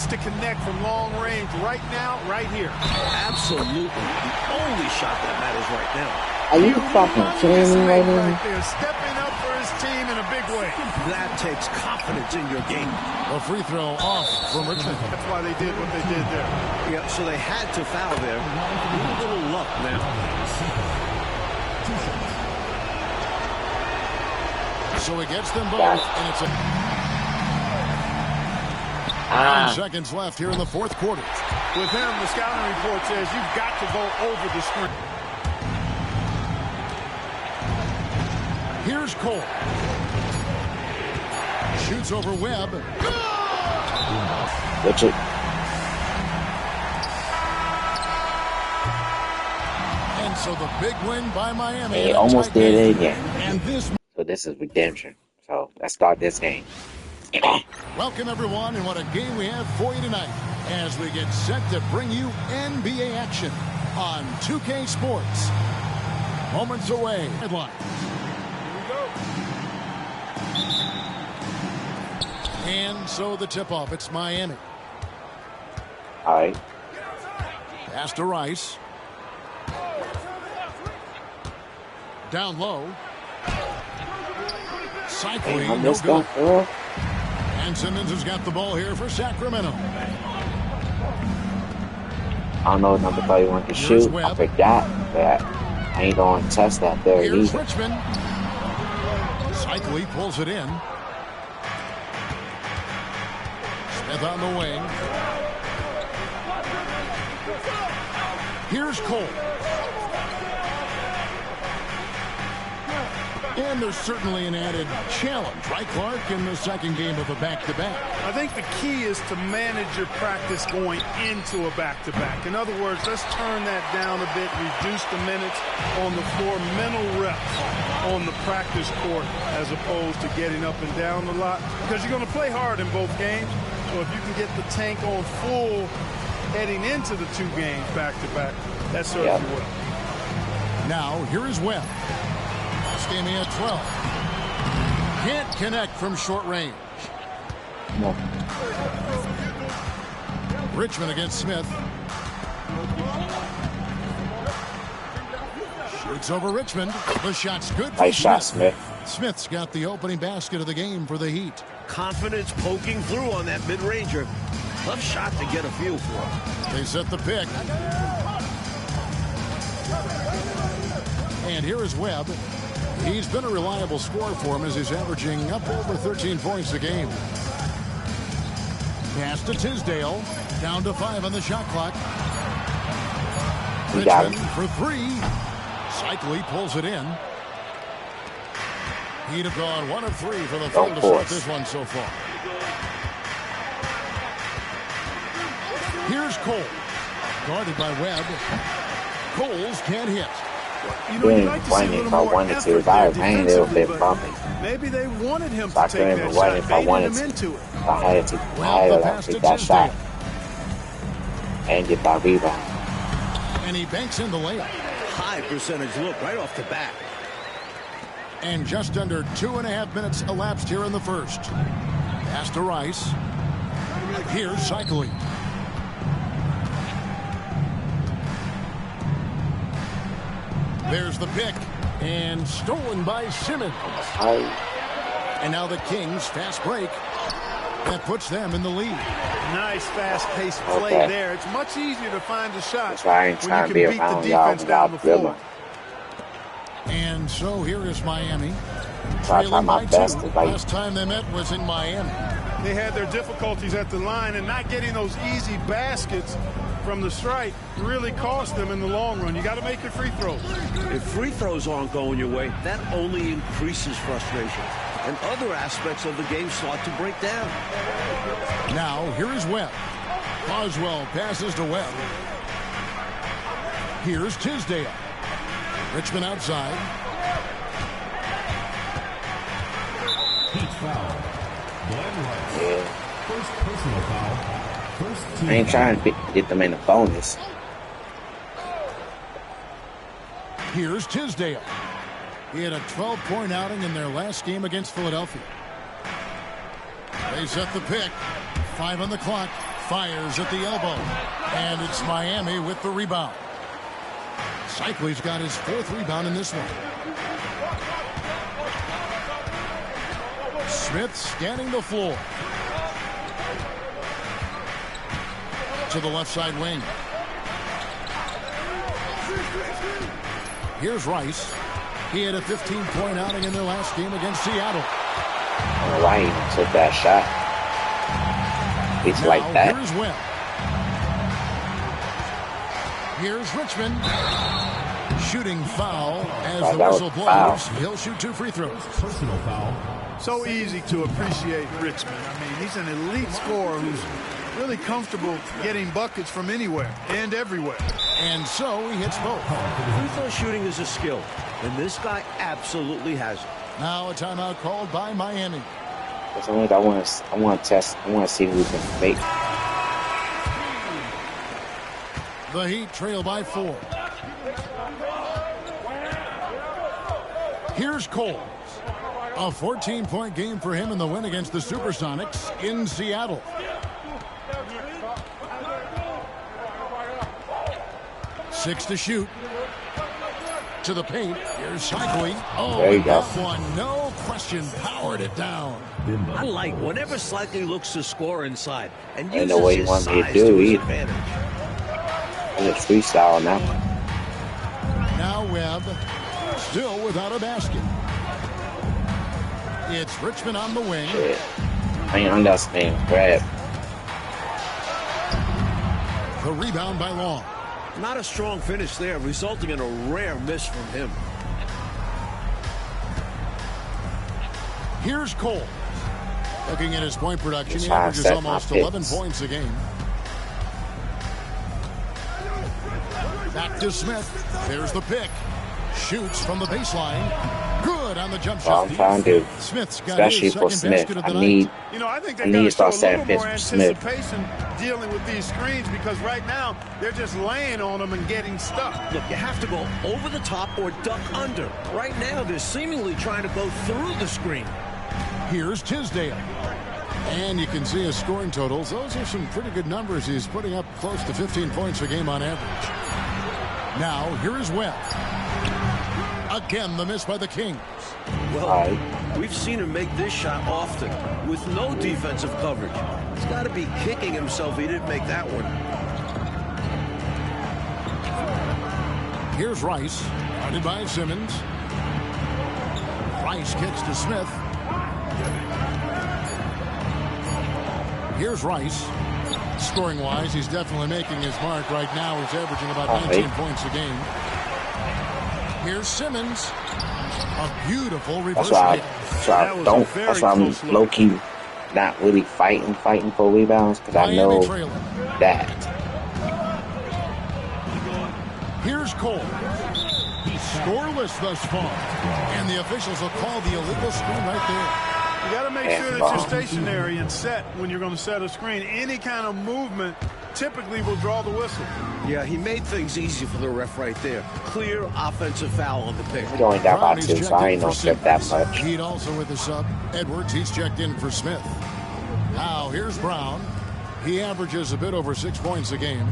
to connect from long range right now, right here. Absolutely. The only shot that matters right now. Are you fucking kidding me right now? Right there, stepping up for his team in a big way. That takes confidence in your game. A free throw off from Richmond. That's why they did what they did there. Yeah, so they had to foul there. A little luck now. So he gets them both, and it's 9 seconds left here in the fourth quarter. With him, the scouting report says you've got to go over the screen. Here's Cole. Shoots over Webb. Watch it. And so the big win by Miami. They almost did it again. And this. So this is redemption. So let's start this game. Welcome, everyone, and what a game we have for you tonight as we get set to bring you NBA action on 2K Sports. Moments away. Headline. And so the tip-off, it's Miami. All right. Pass to Rice. Down low. Cycling, no good. And Simmons has got the ball here for Sacramento. I don't know what number 31 can shoot. I forgot that. I ain't going to test that there Here's either. Richmond. Cycling pulls it in. Smith on the wing. Here's Cole. And there's certainly an added challenge, right, Clark, in the second game of a back-to-back. I think the key is to manage your practice going into a back-to-back. In other words, let's turn that down a bit, reduce the minutes on the floor, mental reps on the practice court as opposed to getting up and down a lot, because you're going to play hard in both games. So if you can get the tank on full heading into the two games back-to-back, that certainly will. Now, here is Webb. Game at 12. Can't connect from short range. No. Richmond against Smith. Shoots over Richmond. The shot's good for Nice shot, Smith. Smith's got the opening basket of the game for the Heat. Confidence poking through on that mid-ranger. Tough shot to get a feel for. They set the pick. And here is Webb. He's been a reliable scorer for him as he's averaging up over 13 points a game. Pass to Tisdale. Down to 5 on the shot clock. Richmond for 3. Cycling pulls it in. He'd have gone 1 of 3 for the field to start this one so far. Here's Cole. Guarded by Webb. Coles can't hit. You know, you'd like to see a little more effort there defensively, but maybe they wanted him to take that shot, baited him into it. I had to take that shot and get that rebound. And he banks in the layup. High percentage look right off the bat. And just under 2.5 minutes elapsed here in the first. Pass to Rice. Here's Cycling. There's the pick. And stolen by Simmons. And now the Kings fast break. That puts them in the lead. Nice fast-paced play there. It's much easier to find a shot when you can beat the defense down the floor. And so here is Miami. Trailing by 2. Last time they met was in Miami. They had their difficulties at the line, and not getting those easy baskets from the strike really cost them in the long run. You got to make your free throws. If free throws aren't going your way, that only increases frustration, and other aspects of the game start to break down. Now, here is Webb. Boswell passes to Webb. Here's Tisdale. Richmond outside. Heat foul. First personal foul. First team. I ain't trying to get them in the bonus. Here's Tisdale. He had a 12-point outing in their last game against Philadelphia. They set the pick. 5 on the clock. Fires at the elbow. And it's Miami with the rebound. Cycley's got his 4th rebound in this one. Smith scanning the floor. To the left side wing. Here's Rice. He had a 15-point outing in their last game against Seattle. All right, took that shot. It's now, like that. Here's Webb. Here's Richmond. Shooting foul as the whistle blows. He'll shoot 2 free throws. Personal foul. So easy to appreciate Richmond. I mean, he's an elite scorer who's really comfortable getting buckets from anywhere and everywhere. And so he hits both. Free throw shooting is a skill, and this guy absolutely has it. Now a timeout called by Miami. I want to test. I want to see who can make. The Heat trail by 4. Here's Cole. A 14-point game for him in the win against the Supersonics in Seattle. Six to shoot. To the paint. Here's Cycling. Oh, there you go. That one, no question, powered it down. I like whenever Cycling looks to score inside and Ain't uses no way you his want me to size do to his either. advantage. I'm just freestyle now. Now Webb still without a basket. It's Richmond on the wing. Shit. I ain't understand. Grab. The rebound by Long. Not a strong finish there, resulting in a rare miss from him. Here's Cole. Looking at his point production, he Trying to averages set almost my 11 picks. points a game. Back to Smith. There's the pick. Shoots from the baseline. Good on the jump Well, shot. I'm trying to do, Smith's got especially his for second Smith. basket of the I night. need. You know, I think I they need got to to show start a setting little more picks for Smith. anticipation dealing with these screens because right now they're just laying on them and getting stuck. Look, you have to go over the top or duck under. Right now, they're seemingly trying to go through the screen. Here's Tisdale. And you can see his scoring totals. Those are some pretty good numbers. He's putting up close to 15 points a game on average. Now, here is Webb. Again, the miss by the Kings. Well, we've seen him make this shot often with no defensive coverage. He's got to be kicking himself he didn't make that one. Here's Rice, guarded by Simmons. Rice kicks to Smith. Here's Rice. Scoring-wise, he's definitely making his mark right now. He's averaging about 19 points a game. Here's Simmons. A beautiful reverse hit. That's why I'm low-key not really fighting for rebounds because I know that. Here's Cole. He's scoreless thus far. And the officials will call the illegal screen right there. You got to make sure that you're stationary and set when you're going to set a screen. Any kind of movement typically will draw the whistle. Yeah, he made things easy for the ref right there. Clear offensive foul on the pick. We're going down by 2, so I ain't gonna trip that much. Heat also with the sub. Edwards, he's checked in for Smith. Now, here's Brown. He averages a bit over 6 points a game.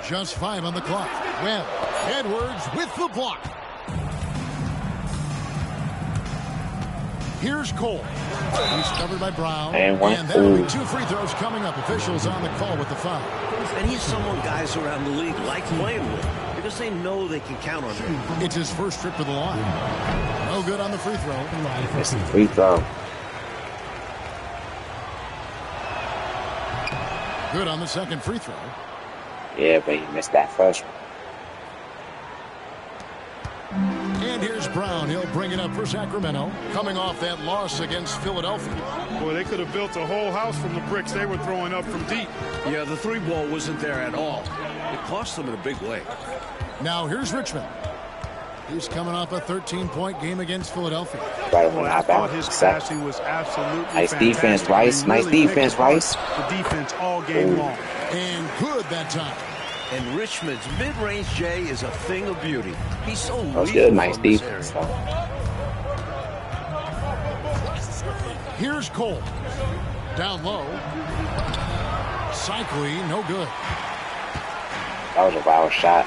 Just 5 on the clock. Webb. Edwards with the block. Here's Cole. He's covered by Brown. And that'll be 2 free throws coming up. Officials on the call with the foul. And he's someone guys around the league like playing with because they know they can count on him. It's his first trip to the line. No good on the free throw. It's a free throw. Good on the second free throw. Yeah, but he missed that first one. And here's Brown. He'll bring it up for Sacramento. Coming off that loss against Philadelphia. Boy, they could have built a whole house from the bricks they were throwing up from deep. Yeah, the 3-ball wasn't there at all. It cost them in a big way. Now here's Richmond. He's coming off a 13-point game against Philadelphia. Right Boy, when I thought his passing was absolutely fantastic. defense, Rice. Nice defense, Rice. The defense all game long. And good that time. And Richmond's mid-range J is a thing of beauty. He's so That was lethal good. Nice from this defense. area. Here's Cole. Down low. Cycling, no good. That was a wild shot.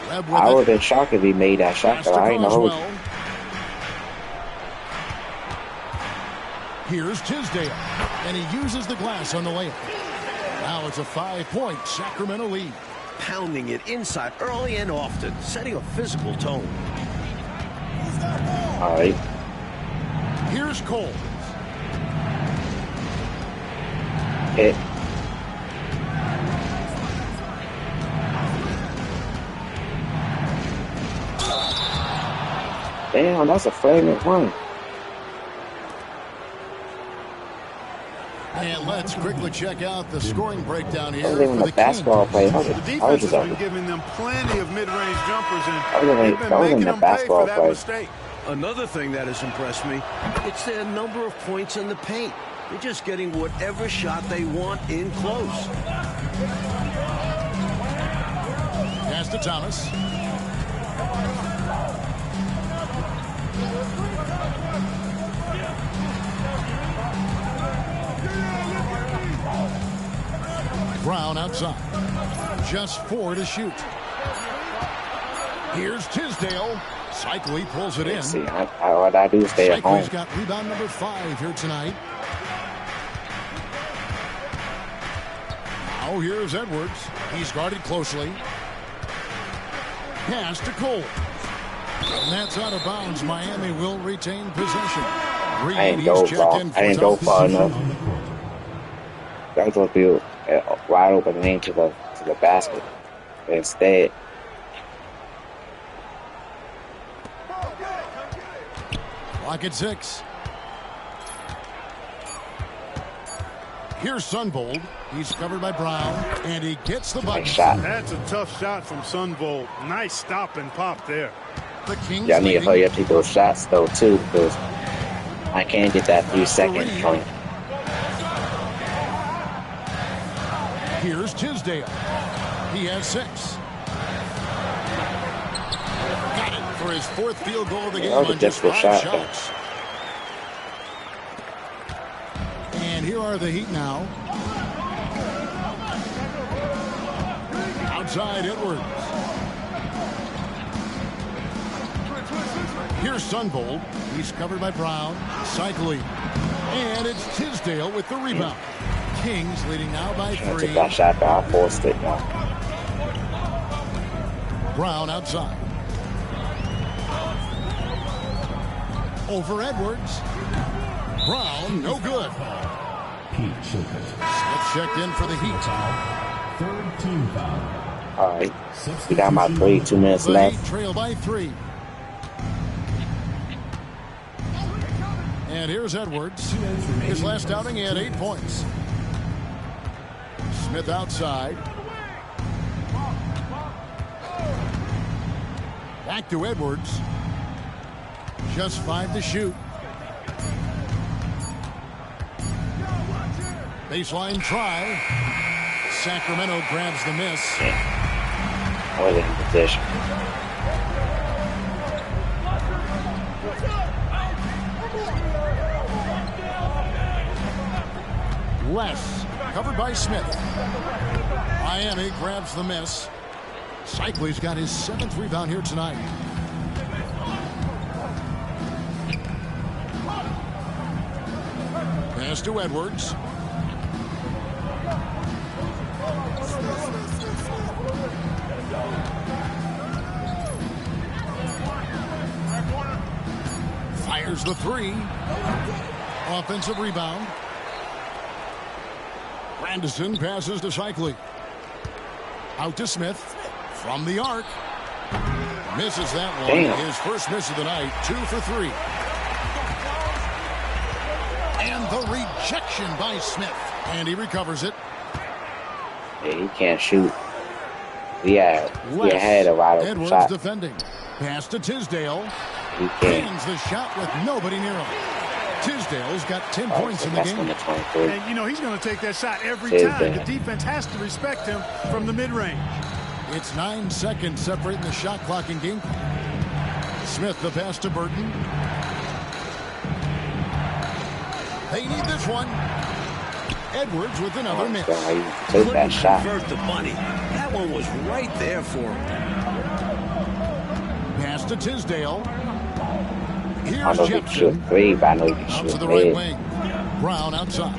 I would have been shocked if he made that shot, but I ain't know. Well. Here's Tisdale, and he uses the glass on the layup. Now it's a 5-point Sacramento lead. Pounding it inside early and often, setting a physical tone. All right. Here's Cole. Hit. Damn, that's a flagrant one. And let's quickly check out the scoring breakdown here. I was even a basketball player. The defense has been giving them plenty of mid-range jumpers, and they've been making them pay for that mistake. Another thing that has impressed me, it's their number of points in the paint. They're just getting whatever shot they want in close. Pass to Thomas. Brown outside. Just 4 to shoot. Here's Tisdale. Cycling pulls it in. See, what I do is stay at home. Cycling's got rebound number 5 here tonight. Now here's Edwards. He's guarded closely. Pass to Cole. And that's out of bounds. Miami will retain possession. Reed, I didn't go far enough. I was supposed to be wide open lane to the basket. But instead, clock at 6. Here's Sunvold. He's covered by Brown, and he gets the button. Nice shot. That's a tough shot from Sunvold. Nice stop and pop there. The Kings y'all need to hurry up to those shots though too, because I can't get that 3-second point. Here's Tisdale. He has 6. Got it for his 4th field goal of the game on just 5 shots. And here are the Heat now. Outside Edwards. Here's Sunvold. He's covered by Brown. Cycling. And it's Tisdale with the rebound. Kings leading now by 3. I took that shot, but I forced it now. Brown outside. Over Edwards. Brown, no good. Smith checked in for the Heat. Third team foul. All right, we got my 2 minutes left. Trail by 3. And here's Edwards. His last outing, he had 8 points. Smith outside. Back to Edwards. Just 5 to shoot. Baseline try. Sacramento grabs the miss. I was in position. Less. Covered by Smith. Miami grabs the miss. Cycling's got his 7th rebound here tonight. Pass to Edwards. Fires the 3. Offensive rebound. Anderson passes to Cycling. Out to Smith. From the arc. Misses that one. Damn. His first miss of the night. 2 for 3. And the rejection by Smith. And he recovers it. Yeah, he can't shoot. He had a wide open Edwards shot. defending. Pass to Tisdale. He can't. Hands the shot with nobody near him. Tisdale's got 10 points in the That's game. number 23. And, you know, he's going to take that shot every Tisdale. time. The defense has to respect him from the mid-range. It's 9 seconds separating the shot clock in game. Smith the pass to Burton. They need this one. Edwards with another miss. Take that shot. Convert the money. That one was right there for him. Pass to Tisdale. I Here's know he can shoot Jepson. three, but I know he can Out to shoot the right mid. wing. Brown outside.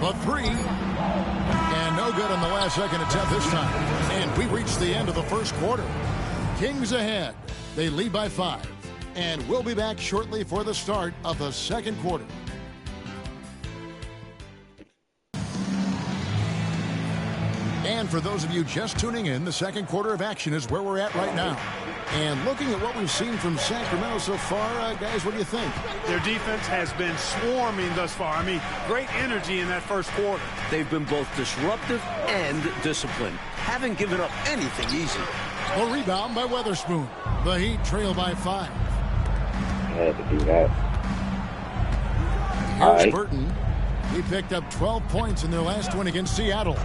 The three. And no good on the last second attempt this time. And we reached the end of the first quarter. Kings ahead. They lead by 5. And we'll be back shortly for the start of the second quarter. And for those of you just tuning in, the second quarter of action is where we're at right now. And looking at what we've seen from Sacramento so far, guys, what do you think? Their defense has been swarming thus far. I mean, great energy in that first quarter. They've been both disruptive and disciplined. Haven't given up anything easy. A rebound by Weatherspoon. The Heat trail by 5. Had to do that. Here's All right. Burton. He picked up 12 points in their last win against Seattle.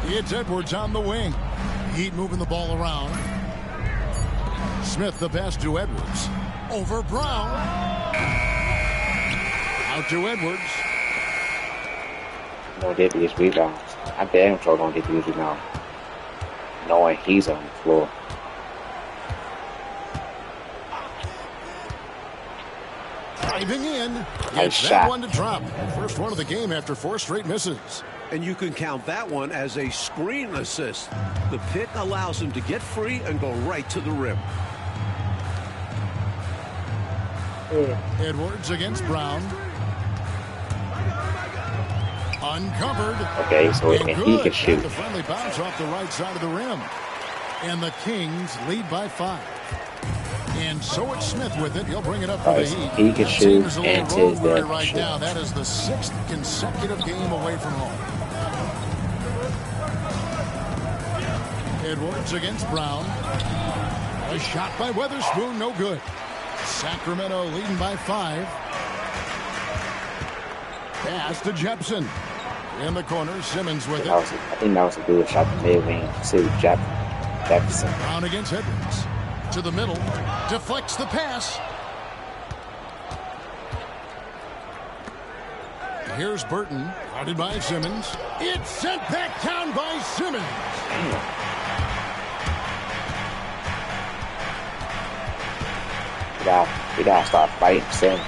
It's Edwards on the wing. Heat moving the ball around. Smith the pass to Edwards. Over Brown. Out to Edwards. No, get these rebounds. I damn sure don't get these rebounds. Knowing he's on the floor. Driving in. Nice Gets that shot. one to drop. First one of the game after 4 straight misses. And you can count that one as a screen assist. The pick allows him to get free and go right to the rim. Edwards against Brown. Uncovered. Okay, so And and he good. can shoot. The friendly bounce off the right side of the rim. And the Kings lead by 5. And so it's Smith with it. He'll bring it up for the Right, Heat. he can That shoot team is a and little road Tisdale weary can right shoot. now. That is the 6th consecutive game away from home. Edwards against Brown. A shot by Weatherspoon, no good. Sacramento leading by 5. Pass to Jepson. In the corner, Simmons with it. I think that was a good shot to mid-range. See Jefferson. Brown against Edwards. To the middle. Deflects the pass. Here's Burton. Guarded by Simmons. It's sent back down by Simmons. We gotta start fighting Sim.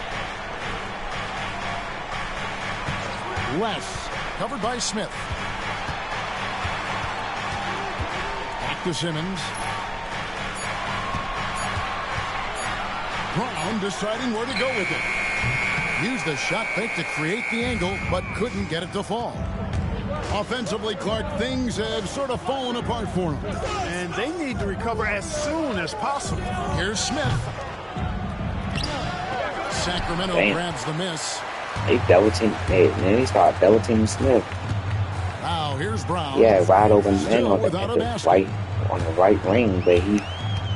West. Covered by Smith. Back to Simmons. Brown deciding where to go with it. Used the shot fake to create the angle, but couldn't get it to fall. Offensively, Clark, things have sort of fallen apart for him. And they need to recover as soon as possible. Here's Smith. Sacramento Damn. grabs the miss. They double team. Then he started double teaming Smith. Now here's Brown. Yeah, wide open man Still on without a the basket. right ring, but he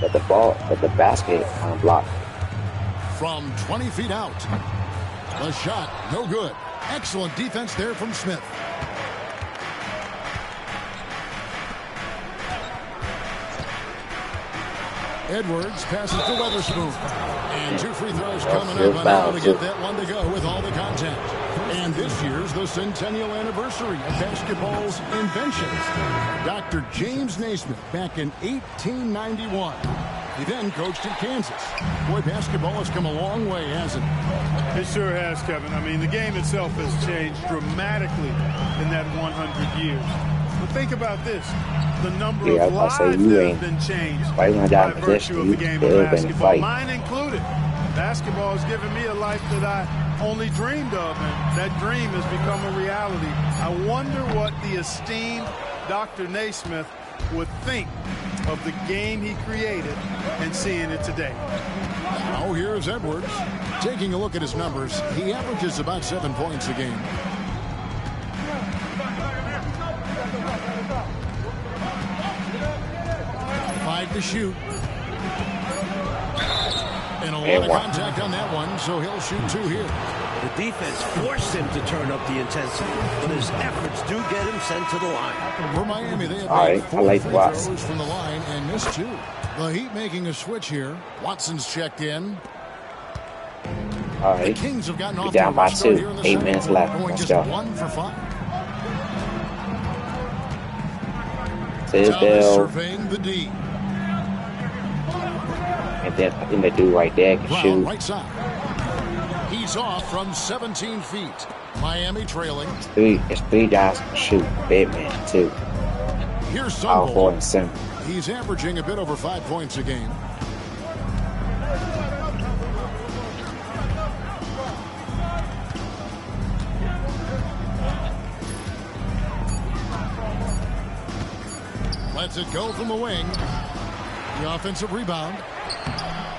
got the ball, but the basket blocked. From 20 feet out. The shot, no good. Excellent defense there from Smith. Edwards passes to Weatherspoon. And 2 free throws coming up and now to get that one to go with all the contact. And this year's the centennial anniversary of basketball's invention. Dr. James Naismith back in 1891. He then coached at Kansas. Boy, basketball has come a long way, hasn't it? It sure has, Kevin. I mean, the game itself has changed dramatically in that 100 years. But think about this. The number Yeah, of I lives say you that ain't have been changed fighting by down virtue of the position, game you of still been basketball, fighting. mine included. Basketball has given me a life that I only dreamed of, and that dream has become a reality. I wonder what the esteemed Dr. Naismith would think of the game he created and seeing it today. Now here's Edwards. Taking a look at his numbers, he averages about 7 points a game. Five to shoot. And a lot of contact on that one, so he'll shoot 2 here. The defense forced him to turn up the intensity, but his efforts do get him sent to the line. For Miami, they have All right, made 4 I like free Watts. throws from the line and missed 2. The Heat making a switch here. Watson's checked in. All The right. Kings have gotten We off down to a by rough start 2. here in the 8 second minutes quarter, left. going Let's just go. 1 for 5. Thomas Tisdale. surveying the D. And then I think the dude right there can Brown shoot. right side. He's off from 17 feet. Miami trailing. It's three guys can shoot. Big man, too. Here's Power forward Sunvolt. and center. He's averaging a bit over 5 points a game. Lets it go from the wing. The offensive rebound.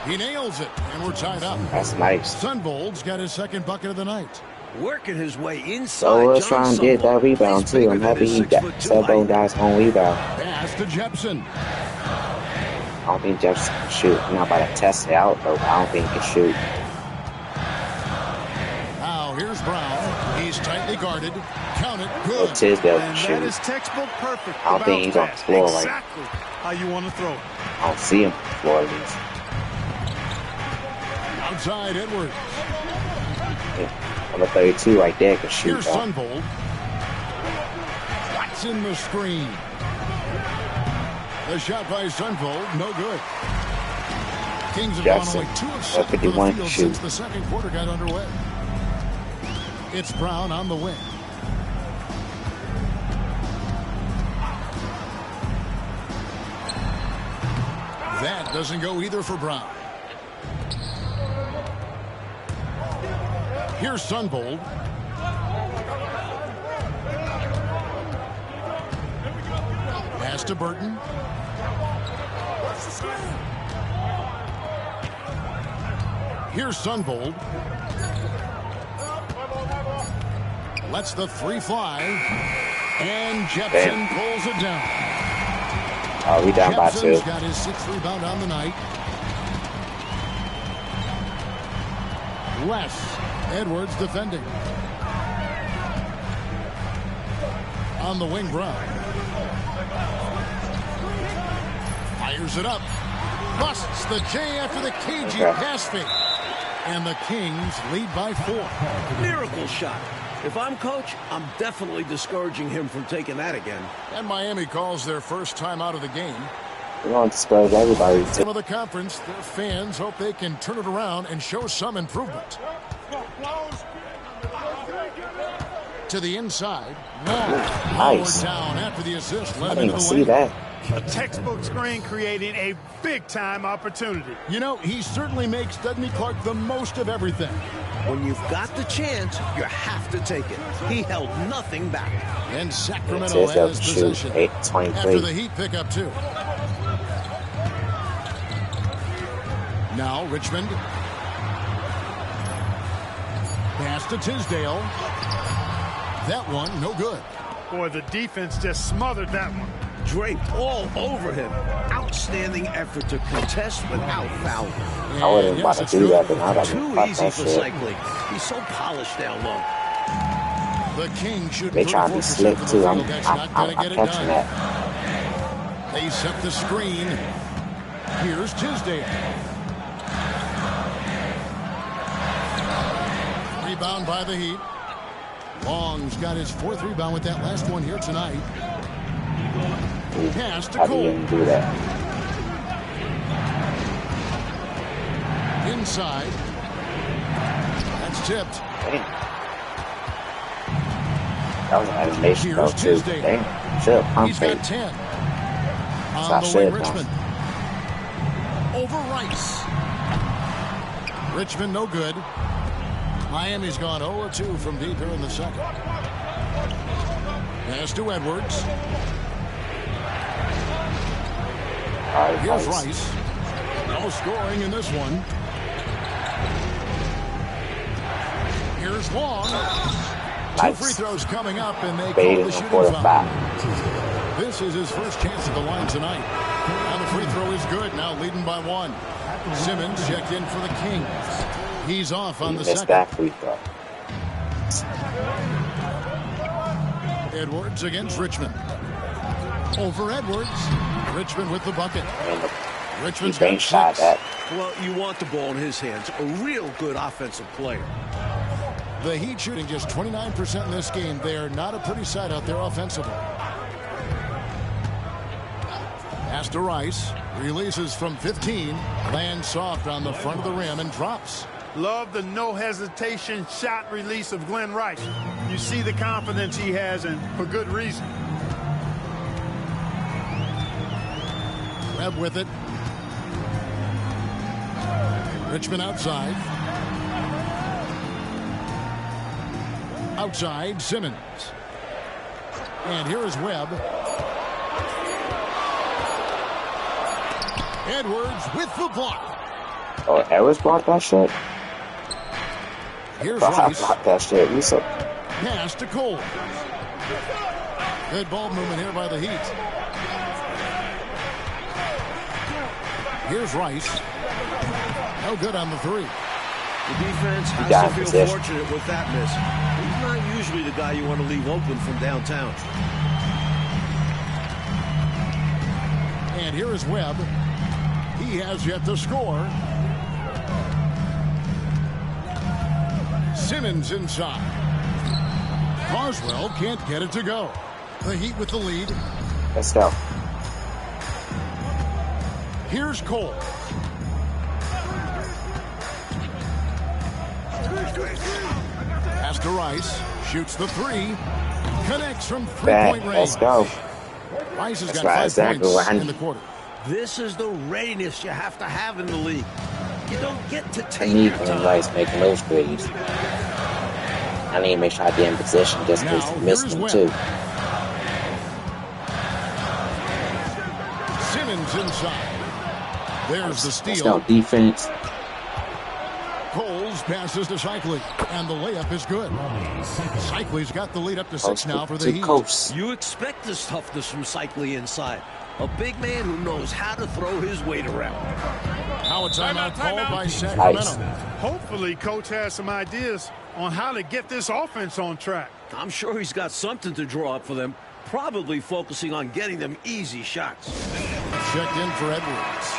He nails it, and we're tied up. That's nice. Sunvold's got his second bucket of the night. Working his way inside. So let's try and get that rebound, too. I'm happy he got Sunvolt guys on rebound. Pass to Jepson. I don't think Jefferson can shoot. I'm not about to test it out, though. I don't think he can shoot. Now here's Brown. He's tightly guarded. Count it. Well, Good. Tisdale can And that shoot. is textbook perfect. I don't think he's on the Bounce floor pass. right Exactly how you want to throw it. I don't see him on the floor, at least. Outside Edwards. Yeah. Number 32 right there can shoot. Here's Though. Sunvold. Watson the screen. The shot by Sunvold, no good. Kings have Jackson, gone only 2 of 7 for the 51 field shoot. since the second quarter got underway. It's Brown on the wing. That doesn't go either for Brown. Here's Sunvold. Pass to Burton. Here's Sunvold. Lets the 3 fly. And Jepson pulls it down. Oh, we down by 2. Jepson's got his 6th rebound on the night. Wes Edwards defending. On the wing, Brown. Fires it up. Busts the J after the cagey pass fake. And the Kings lead by 4. Miracle shot. If I'm coach, I'm definitely discouraging him from taking that again. And Miami calls their first time out of the game. We don't discourage everybody. Some of the conference, their fans hope they can turn it around and show some improvement. To the inside. Nice. Down after the assist. I Let didn't him even into the see lane. that. A textbook screen creating a big-time opportunity. You know, he certainly makes, doesn't he, Clark, the most of everything. When you've got the chance, you have to take it. He held nothing back. And Sacramento Tisdale has can shoot. possession. 8-23. After the Heat pick up 2. Now Richmond. Pass to Tisdale. That one, no good. Boy, the defense just smothered that one. Draped all over him. Outstanding effort to contest without fouling. I wasn't about to do that, but now I got to Too fuck easy that for shit. cycling. He's so polished down low. The Kings shoot They trying to be 34% slick, from the too. field. That's not gonna get it catching done. that. They set the screen. Here's Tisdale. Rebound by the Heat. Long's got his 4th rebound with that last one here tonight. Pass to How do you Cole. even do that? Inside. That's tipped. Damn. That was an animation, though, Here's too. Tisdale. Damn. Shit, I'm He's got fake. 10. I On the said, wing, Richmond. Over Rice. Richmond, no good. Miami's gone 0-2 from deep here in the second. Pass to Edwards. All right, Here's nice. Rice. No scoring in this one. Here's Long. 2 Nice. free throws coming up, and they call Fading the in shooting quarter foul. 5. This is his first chance at the line tonight. And the free throw is good, now leading by 1. Simmons checked in for the Kings. He's off on He the missed second. that free throw. Edwards against Richmond. Over Edwards. Richmond with the bucket. And Richmond's bank got shot 6. that. Well, you want the ball in his hands. A real good offensive player. The Heat shooting just 29% in this game. They are not a pretty sight out there offensively. Pass to Rice. Releases from 15. Lands soft on the front of the rim and drops. Love the no hesitation shot release of Glenn Rice. You see the confidence he has, and for good reason. Webb with it. Richmond outside. Outside, Simmons. And here is Webb. Edwards with the block. Oh, Edwards blocked that shit? Here's I Rice. blocked that shit. You so Pass to Cole. Good ball movement here by the Heat. Here's Rice. No good on the 3. The defense has got to feel possession. fortunate with that miss. He's not usually the guy you want to leave open from downtown. And here is Webb. He has yet to score. Simmons inside. Carswell can't get it to go. The Heat with the lead. let's go. Here's Cole. Pass to Rice. Shoots the 3. Connects from three-point range. Let's go. Rice has That's got right, 5 exactly points what I in need. the quarter. This is the readiness you have to have in the league. You don't get to I take need your Glenn time. Rice making those threes. I need to make sure I get in position just in case Now, he missed here's them Webb. too. Simmons inside. There's the Let's steal. go defense. Coles passes to Cycli, and the layup is good. Cycli's got the lead up to 6 now for the to Heat. coast. You expect this toughness from Cycli inside. A big man who knows how to throw his weight around. Now a timeout called by Nice. Sacramento. Hopefully, Coach has some ideas on how to get this offense on track. I'm sure he's got something to draw up for them, probably focusing on getting them easy shots. Checked in for Edwards.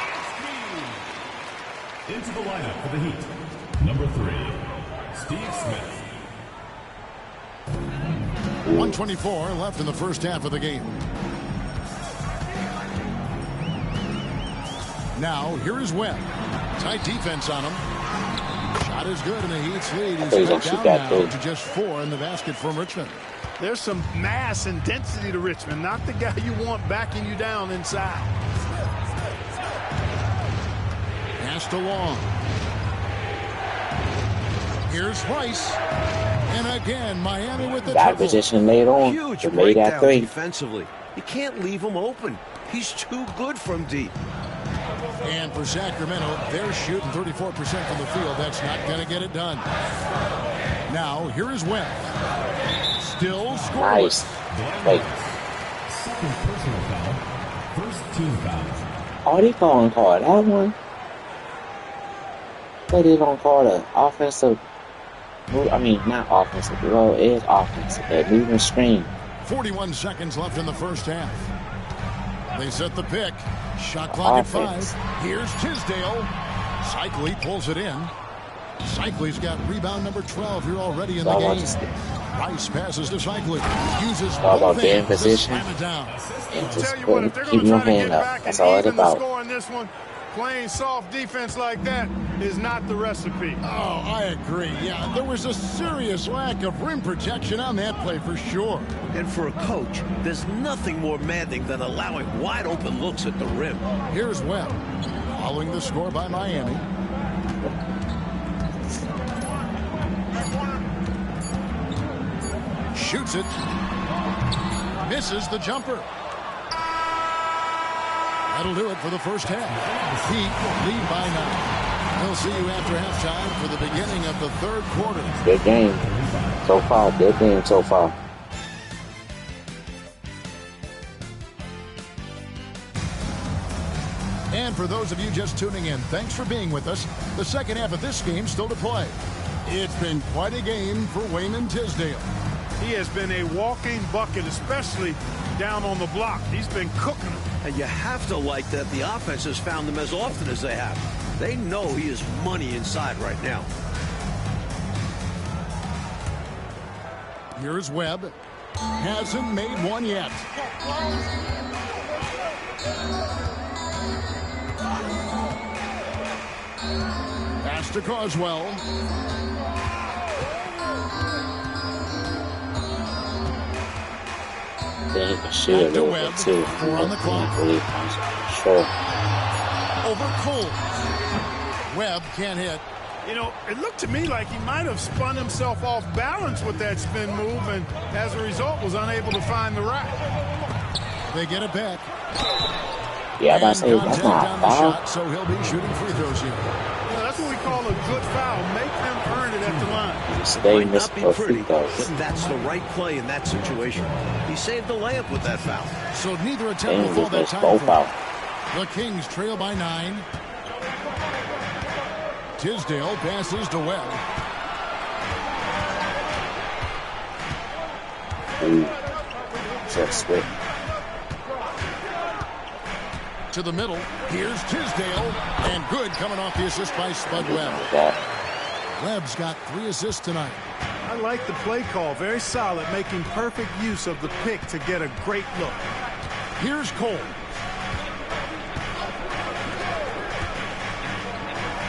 Into the lineup for the Heat. Number 3, Steve Smith. 1:24 left in the first half of the game. Now, here is Webb. Tight defense on him. Shot is good, and the Heat's lead he's is gonna cut shoot down that now too. to just 4 in the basket from Richmond. There's some mass and density to Richmond, not the guy you want backing you down inside. Pass to Long. Here's Rice. And again, Miami with the That triple. position laid on. Huge To made that breakdown 3. defensively. You can't leave him open. He's too good from deep. And for Sacramento, they're shooting 34% from the field. That's not going to get it done. Now, here is Webb. Still scoreless. Nice. Wait. Second personal foul. First team foul. Oh, they gonna call that one? But they gonna call the offensive. I mean, not offensive. Well, it is offensive. That moving screen. 41 seconds left in the first half. They set the pick. Shot clock at 5. Offense. Here's Tisdale. Cycli pulls it in. Cycli's got rebound number 12 here already in the So I want game. to see. Rice passes to Cycli. Uses All about both getting hands to position. slam it down. And Tell just you what, if they're keep going to your try to hand get up. back That's and all it's even the about. score in this one, playing soft defense like that is not the recipe. Oh, I agree. Yeah, there was a serious lack of rim protection on that play for sure. And for a coach, there's nothing more maddening than allowing wide open looks at the rim. Here's Webb. Following the score by Miami. Shoots it. Misses the jumper. That'll do it for the first half. Heat lead by 9. We'll see you after halftime for the beginning of the third quarter. Good game so far. Good game so far. And for those of you just tuning in, thanks for being with us. The second half of this game still to play. It's been quite a game for Wayman Tisdale. He has been a walking bucket, especially down on the block. He's been cooking them. And you have to like that the offense has found him as often as they have. They know he is money inside right now. Here's Webb. Hasn't made one yet. Pass to Carswell. Then he can shoot a little bit too. Four on the clock. Sure. Over Coles. Webb can't hit. You know, it looked to me like he might have spun himself off balance with that spin move, and as a result was unable to find the rack. They get it back. Yeah, that's not a foul. So he'll be shooting free throws here. Yeah, that's what we call a good foul. Make them earn it at the line. They Might missed not be both pretty, free throws. but that's the right play in that situation. He saved the layup with that foul. So neither They attempt will fall that missed time. both out. The Kings trail by 9. Tisdale passes to Webb. Ooh. Just switch. To the middle. Here's Tisdale. And good coming off the assist by Spud Webb. That. Webb's got 3 assists tonight. I like the play call. Very solid, making perfect use of the pick to get a great look. Here's Cole.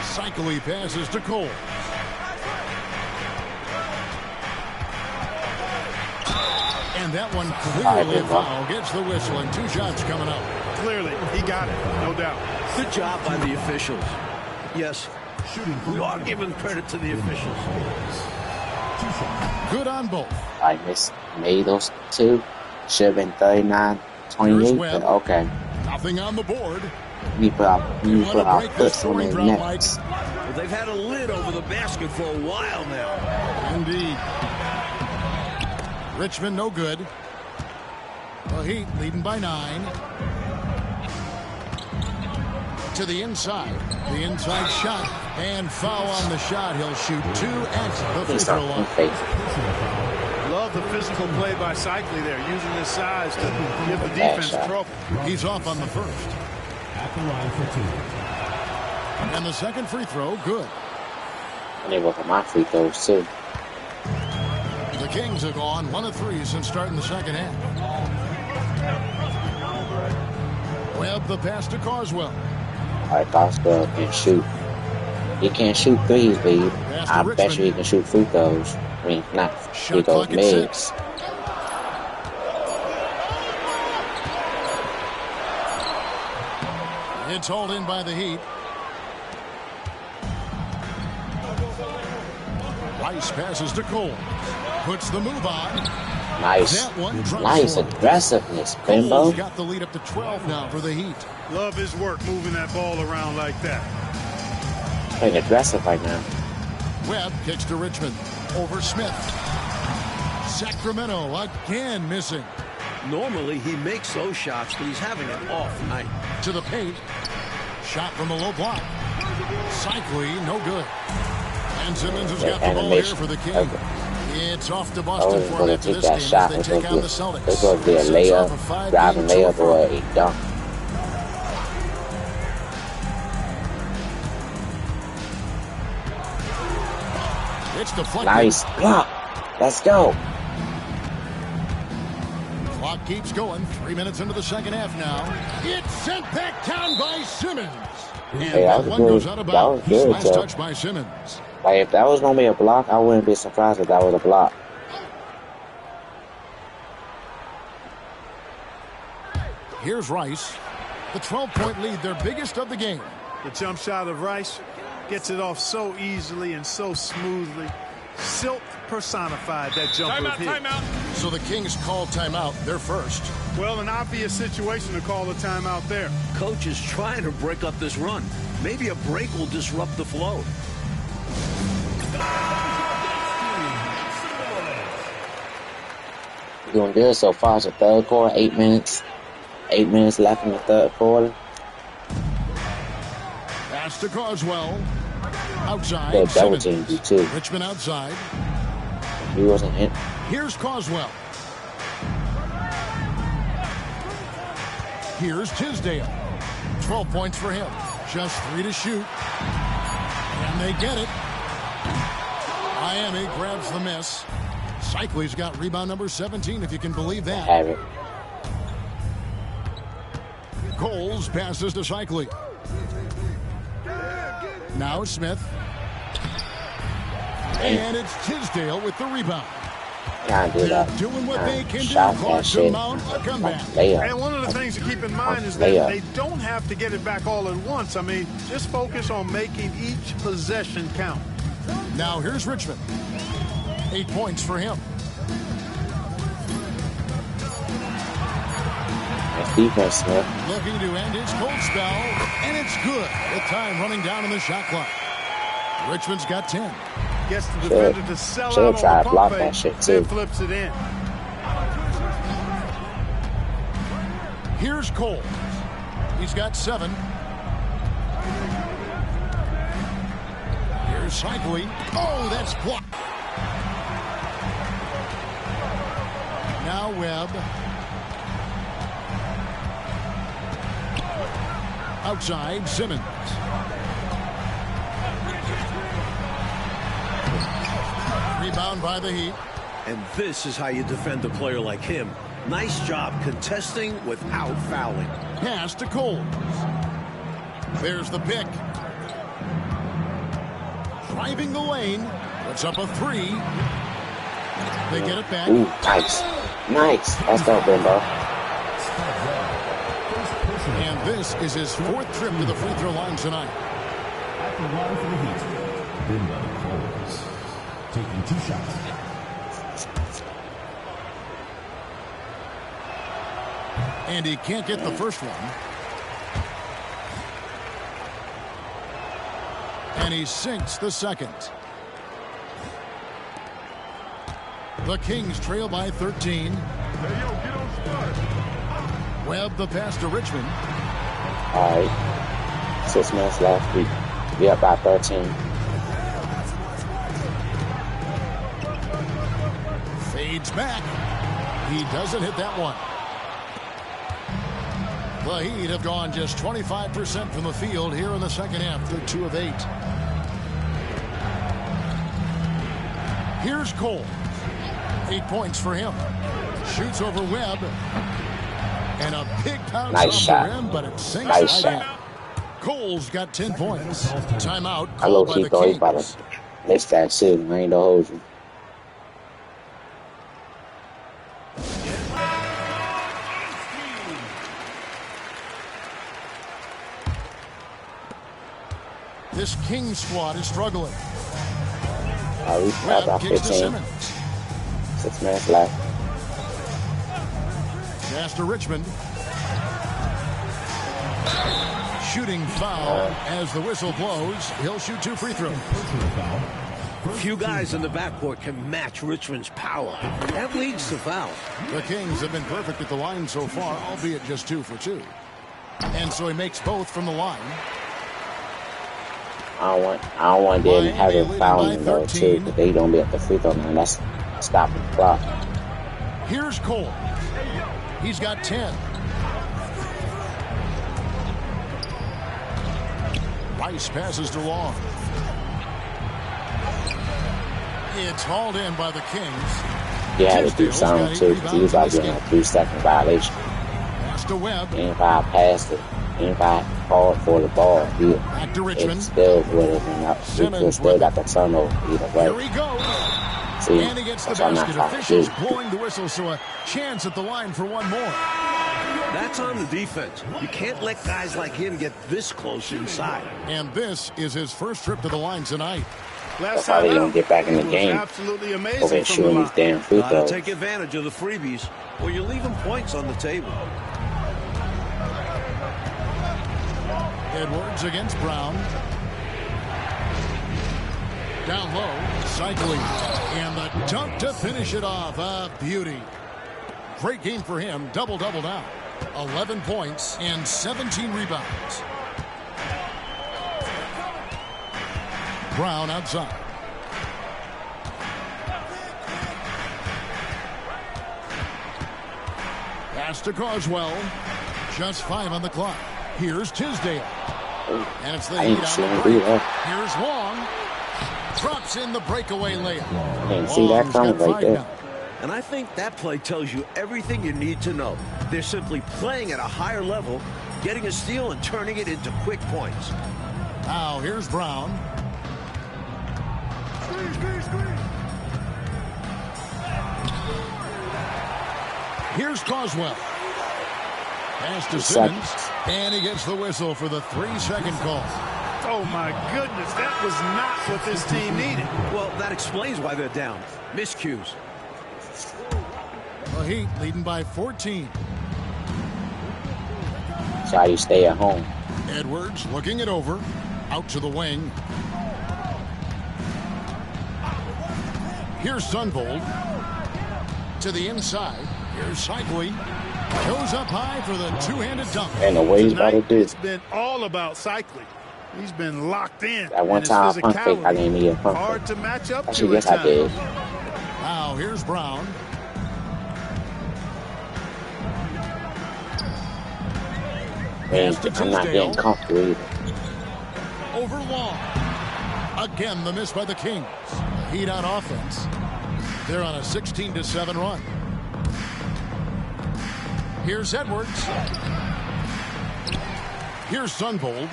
Cycling passes to Cole. And that one clearly a foul. Gets the whistle and 2 shots coming up. Clearly, he got it, no doubt. Good job by the officials. Yes, we are giving credit to the officials. Good on both. I made those 2. Should have been 39-28, but okay. Nothing on the board. We put our foots on their necks. Well, they've had a lid over the basket for a while now. Indeed. Richmond no good. The Heat leading by 9. To the inside. The inside shot. And foul on the shot. He'll shoot 2 at the free throw line. Love the physical play by Cycli there, using his size to give the defense trouble. He's off on the first. At the line for 2. And the second free throw, good. And they work on my free throws too. The Kings have gone 1 of 3 since starting the second half. Webb the pass to Carswell. All right, Carswell can shoot. He can't shoot threes, but I bet you he can shoot free throws. I mean, not free throws, mids. It's hauled in by the Heat. Rice passes to Cole. Puts the move on. Nice. Nice aggressiveness, Bimbo. Cole's got the lead up to 12 now for the Heat. Love his work moving that ball around like that. Playing aggressive right now. Webb kicks to Richmond. Over Smith. Sacramento again missing. Normally he makes those shots, but he's having an off night. To the paint. Shot from a low block. Cycling, no good. And Simmons has got the ball here for the Kings. It's off to Boston for after this game as they take on the Celtics. It's going to be a layup, driving layup, or a dunk. It's deflected. Nice block. Let's go. Clock keeps going. 3 minutes into the second half now. It's sent back down by Simmons. And Hey, that was one good. goes out of bounds. That was good, Last Joe. touch by Simmons. Like, if that was going to be a block, I wouldn't be surprised if that was a block. Here's Rice. The 12-point lead, their biggest of the game. The jump shot of Rice gets it off so easily and so smoothly. Silk personified that jumper of his. Timeout. So the Kings call timeout. They're first. Well, an obvious situation to call a timeout there. Coach is trying to break up this run. Maybe a break will disrupt the flow. Doing good so far. It's the third quarter, 8 minutes. 8 minutes left in the third quarter. Pass to Carswell. Outside. They'll double Simmons. team you too. Richmond outside. He wasn't in. Here's Carswell. Here's Tisdale. 12 points for him. Just 3 to shoot. And they get it. Miami grabs the miss. Cycley's got rebound number 17, if you can believe that. Have it. Coles passes to Cycley. Now Smith. And it's Tisdale with the rebound. Can't do They're that. doing what they can do. Shot Clark that to shit. mount a comeback. Layup. And one of the things to keep in mind is Layup. that they don't have to get it back all at once. I mean, just focus on making each possession count. Now here's Richmond. 8 points for him. Nice defense, Smith. Looking to end his cold spell, and it's good. With time running down in the shot clock. Richmond's got 10. Gets the defender to sell Should out try on to the block pump that fake, shit, then too. flips it in. Here's Cole. He's got 7. Here's Cycley. Oh, that's blocked. Now Webb. Outside, Simmons. Rebound by the Heat. And this is how you defend a player like him. Nice job contesting without fouling. Pass to Coles. There's the pick. Driving the lane. Puts up a 3. They get it back. Ooh, nice. Nice. That's that, bro. And this is his 4th trip to the free throw line tonight. At the line for the Heat, Bimbo Coles, taking 2 shots. And he can't get the first one. And he sinks the second. The Kings trail by 13. Webb the pass to Richmond. All right. 6 minutes left. We up by 13. Fades back. He doesn't hit that one. The Heat have gone just 25% from the field here in the second half. They're 2 of 8. Here's Cole. 8 points for him. Shoots over Webb. And a big pounce Nice off shot. the rim, but it sinks Nice right in. shot. Cole's got 10 points. Timeout I low called by key the thought he's about Kings. to miss that too. I ain't gonna hold you. This Kings squad is struggling. We got Webb about kicks to 15. Simmons. 6 minutes left. Pass to Richmond. Shooting foul as the whistle blows. He'll shoot 2 free throws. Few guys in the backcourt can match Richmond's power. That leads to foul. The Kings have been perfect at the line so far, albeit just 2 for 2. And so he makes both from the line. I don't want them to have Miami it leading fouling by though too, 13. because they don't be at the free throw line. That's stopping the clock. Here's Cole. He's got 10. Rice passes to Long. It's hauled in by the Kings. You had to do Tisdale's something got too, 8 because he was rebounds about in to this get a game. 3-second violation. Pass to Webb. Anybody passed it, anybody called for the ball, Back to it Richmond. still would have been up. We Simmons could still with got the turnover either Here way. he goes. See, And he gets the that's what I'm not basket. trying to Officials do. blowing the whistle, so a chance at the line for one more. That's on the defense. You can't let guys like him get this close inside. And this is his first trip to the line tonight. Last That's why they time don't out, get back in the it was game. absolutely Over amazing there from the shooting these line. damn free Gotta throws. take advantage of the freebies, or you're leaving points on the table. Edwards against Brown. Down low, cycling. And the dunk to finish it off. A beauty. Great game for him. Double-double now. 11 points and 17 rebounds. Brown outside. Pass to Carswell. Just 5 on the clock. Here's Tisdale. And it's the I Heat didn't see on him the do break. that. Here's Long. Drops in the breakaway layup. I didn't see that Long's coming got right 5 there. now. And I think that play tells you everything you need to know. They're simply playing at a higher level, getting a steal and turning it into quick points. Now here's Brown. Here's Coswell. Pass to Simmons. And he gets the whistle for the 3-second call. Oh, my goodness. That was not what this team needed. Well, that explains why they're down. Miscues. The Heat leading by 14. That's how you stay at home. Edwards looking it over. Out to the wing. Here's Sunvold. To the inside. Here's Cycli. Goes up high for the two-handed dunk. And the way he's about to do It's been all about Cycli. He's been locked in. that one and his time I pump fake, I physicality, didn't need a pump hard fake. to match up Actually, to yes, at I did. times. Now here's Brown. Man, Pass to I'm not getting Tisdale. comfortable either. Over Long. Again, the miss by the Kings. Heat on offense. They're on a 16-7 run. Here's Edwards. Here's Sunvold.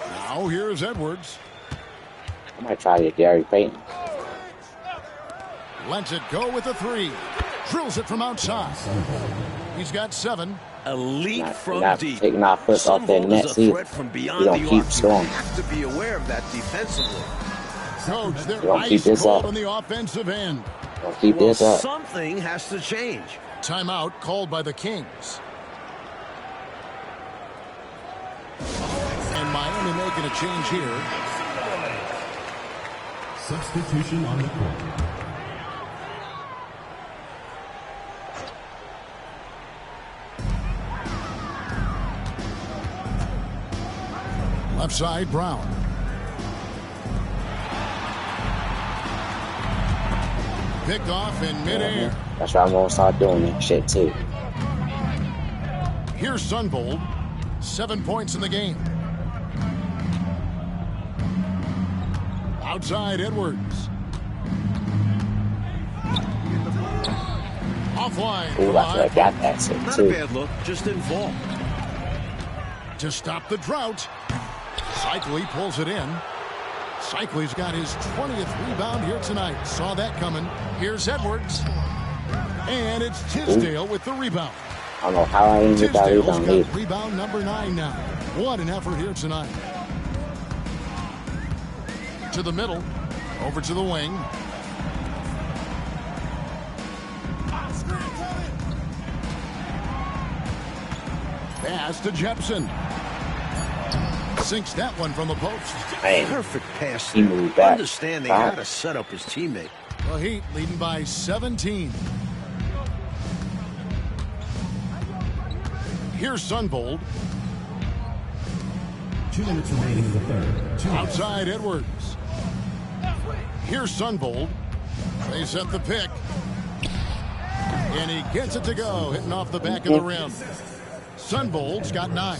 Now here's Edwards. I might try to get Gary Payton. Lets it go with the 3. Drills it from outside. He's got 7. Elite Not- from not deep. taking our foot off their Sunvold nets is a either. threat from We beyond don't the keep arc. scoring. You have to be aware of that defensively. Coach, they're Don't keep ice this cold up. on the offensive end. Don't keep Well, this up. something has to change. Timeout called by the Kings. And Miami making a change here. Substitution on the court. Left side, Brown. Picked off in midair. That's why I'm gonna start doing that shit too. Here's Sunvold. 7 points in the game. Outside, Edwards. Offline. Ooh, from I feel like I got that shit Not a too. bad look, just didn't fall. To stop the drought. Cycli pulls it in. Cycli's got his 20th rebound here tonight. Saw that coming. Here's Edwards. And it's Tisdale with the rebound. I don't know how I didn't get that Tisdale's rebound got either. rebound number 9 now. What an effort here tonight. To the middle. Over to the wing. Pass to Jepson. Sinks that one from the post. Man, Perfect pass. He there. moved back. Understanding Wow. how to set up his teammate. The Heat leading by 17. Here's Sunvold. 2 minutes remaining in the third. 2 minutes. Outside Edwards. Here's Sunvold. They set the pick. And he gets it to go, hitting off the back of the rim. Sunvold's got 9.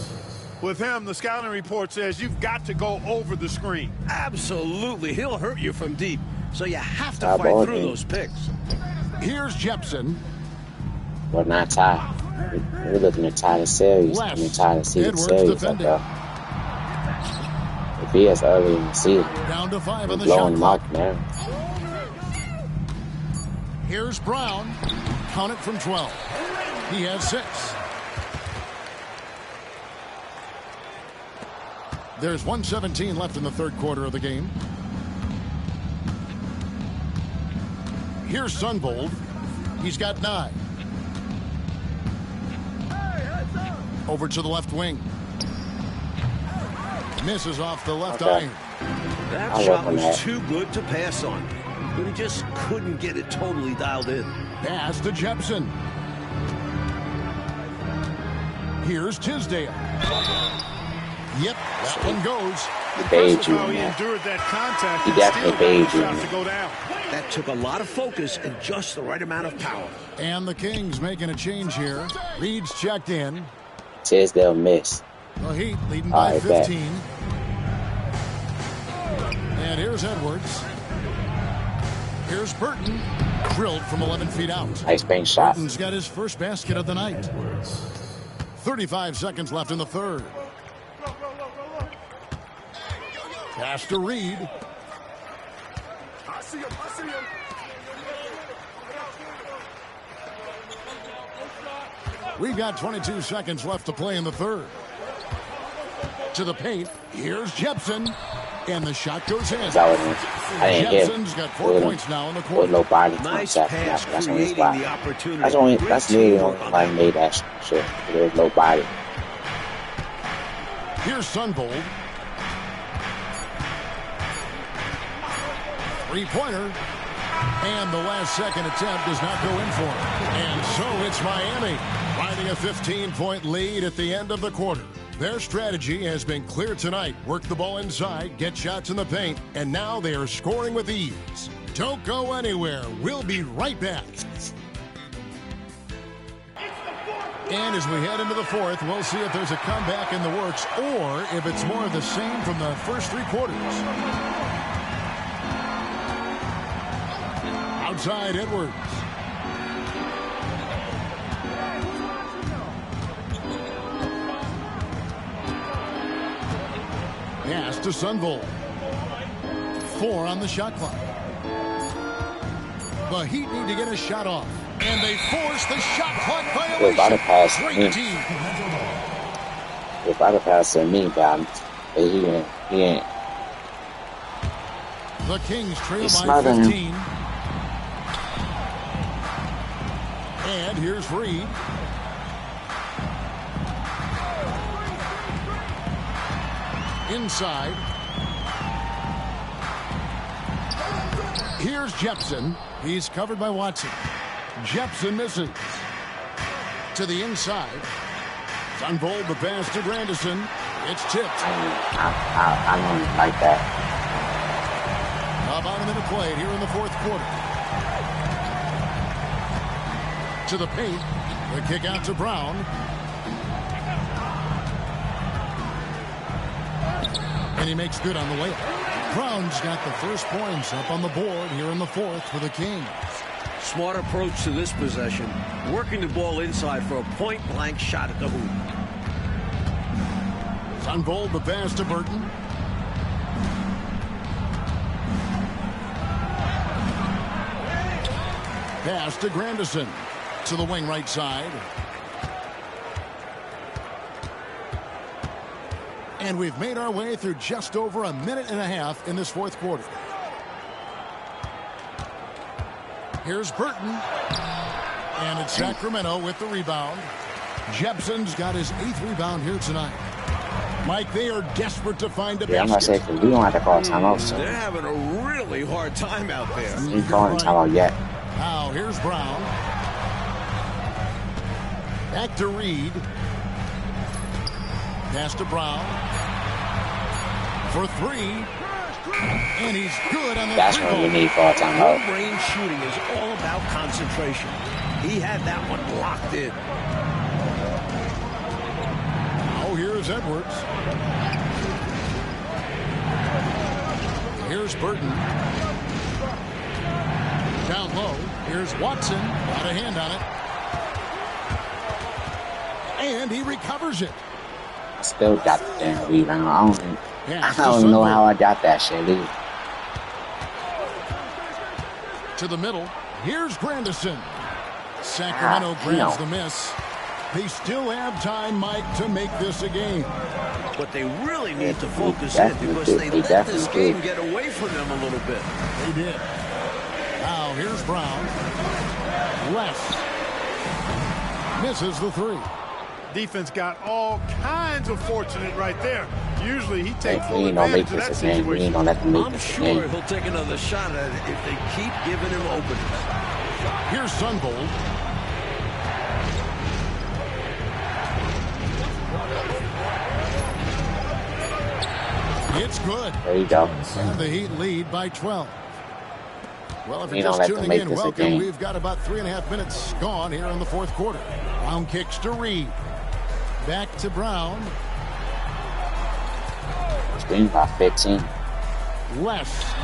With him, the scouting report says you've got to go over the screen. Absolutely. He'll hurt you from deep. So you have to Foul fight ball through game. those picks. Here's Jepson. We're not tied. We're looking to tie the series. Left. I mean, tie the season Edwards series up defending. there. If he is early in the season, Down to 5 on we're the shot blowing clock. Mark now. Here's Brown. Count it from 12. He has 6. There's 1:17 left in the third quarter of the game. Here's Sunvold. He's got 9. Over to the left wing. Misses off the left Okay. iron. That I'll shot work on was that. too good to pass on. But he just couldn't get it totally dialed in. Pass to Jepson. Here's Tisdale. Yep, that one goes. He paid you How in he that. endured that contact He and definitely still paid got the you shot in to that. go down. That took a lot of focus and just the right amount of power. And the Kings making a change here. Reed's checked in. Says they'll miss. The Heat leading All by right, bet. 15. And here's Edwards. Here's Burton. Drilled from 11 feet out. Nice bank shot. Burton's got his first basket of the night. 35 seconds left in the third. Pass to Reed. We've got 22 seconds left to play in the third. To the paint. Here's Jepson. And the shot goes in. That was, I didn't get Jepson's got 4 points now in the with quarter. no body Nice contact. pass, That's on his creating spot. the opportunity. That's only Great that's really the teamwork only on one that. made that shit. There was no body. Here's Sunvold. Three-pointer. And the last second attempt does not go in for him. And so it's Miami riding a 15-point lead at the end of the quarter. Their strategy has been clear tonight. Work the ball inside, get shots in the paint, and now they are scoring with ease. Don't go anywhere. We'll be right back. And as we head into the fourth, we'll see if there's a comeback in the works or if it's more of the same from the first three quarters. Outside Edwards. Pass to Sunvold. 4 on the shot clock. The Heat need to get a shot off. And they force the shot clock We're about to violation. pass Great me. team. We're about to pass to me, but he ain't. The Kings trail He's by smothering him. 15. And here's Reed. Inside. Here's Jepson. He's covered by Watson. Jepson misses. To the inside. Sunvold the pass to Grandison. It's tipped. I don't like that. About a minute played here in the fourth quarter. To the paint. The kick out to Brown. And he makes good on the layup. Brown's got the first points up on the board here in the fourth for the Kings. Smart approach to this possession. Working the ball inside for a point-blank shot at the hoop. Sunvold the pass to Burton. Pass to Grandison. To the wing right side. And we've made our way through just over a minute and a half in this fourth quarter. Here's Burton. And it's Sacramento with the rebound. Jepson's got his 8th rebound here tonight. Mike, they are desperate to find a Yeah, I'm gonna say basket. because we don't have to call timeout, so They're having a really hard time out there. we ain't calling timeout yet. Now here's Brown. Back to Reed. Pass to Brown. For 3. And he's good on the That's three when we ball. need call timeout. Long-range shooting is all about concentration. He had that one locked in. Now here's Edwards. Here's Burton. Down low. Here's Watson. Got a hand on it. And he recovers it. Still got the damn rebound. I Pass don't to even know Sunvold. how I got that shit either. To the middle. Here's Grandison. Sacramento grabs the miss. They still have time, Mike, to make this a game. But they really need to focus They in because they definitely let this do. game get away from them a little bit. They did. Now here's Brown. Left. Misses the 3. Defense got all kinds of fortunate right there. Usually he takes We full ain't gonna make advantage of this that a game. We situation. ain't gonna let them make I'm this a sure game. he'll take another shot at it if they keep giving him openings. Here's Sunvold. It's good. There you go. And the Heat lead by 12. Well, if You you're don't just have to tuning make in, this a welcome. game. We've got about 3.5 minutes gone here in the fourth quarter. Brown kicks to Reed. Back to Brown. Green by 15. Left.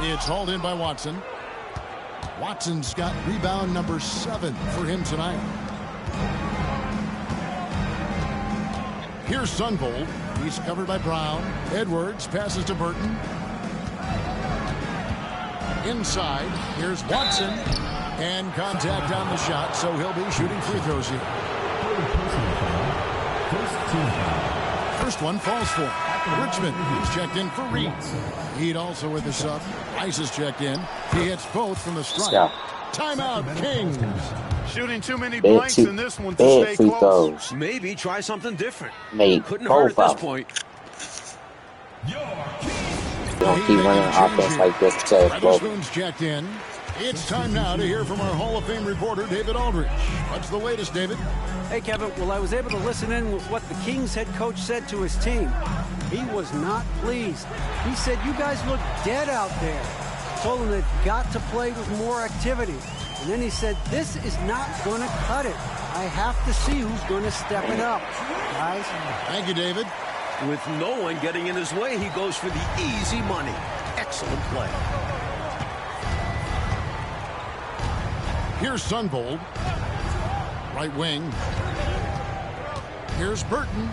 It's hauled in by Watson. Watson's got rebound number 7 for him tonight. Here's Sunvold. He's covered by Brown. Edwards passes to Burton. Inside. Here's Watson. And contact on the shot, so he'll be shooting free throws here. First one falls for Richmond. He's checked in for Reed. Heat also with the sub. Rice is checked in. He hits both from the strike. Timeout, Kings. Shooting too many blanks in this one to stay free close. throws. Maybe try something different. Made Couldn't hurt both at of this them. point. You don't keep running offense like this until it's broken. Weatherspoon's checked in. It's time now to hear from our Hall of Fame reporter, David Aldridge. What's the latest, David? Hey, Kevin. Well, I was able to listen in with what the Kings head coach said to his team. He was not pleased. He said, you guys look dead out there. Told them they've got to play with more activity. And then he said, this is not going to cut it. I have to see who's going to step it up. Guys. Thank you, David. With no one getting in his way, he goes for the easy money. Excellent play. Here's Sunvold. Right wing. Here's Burton.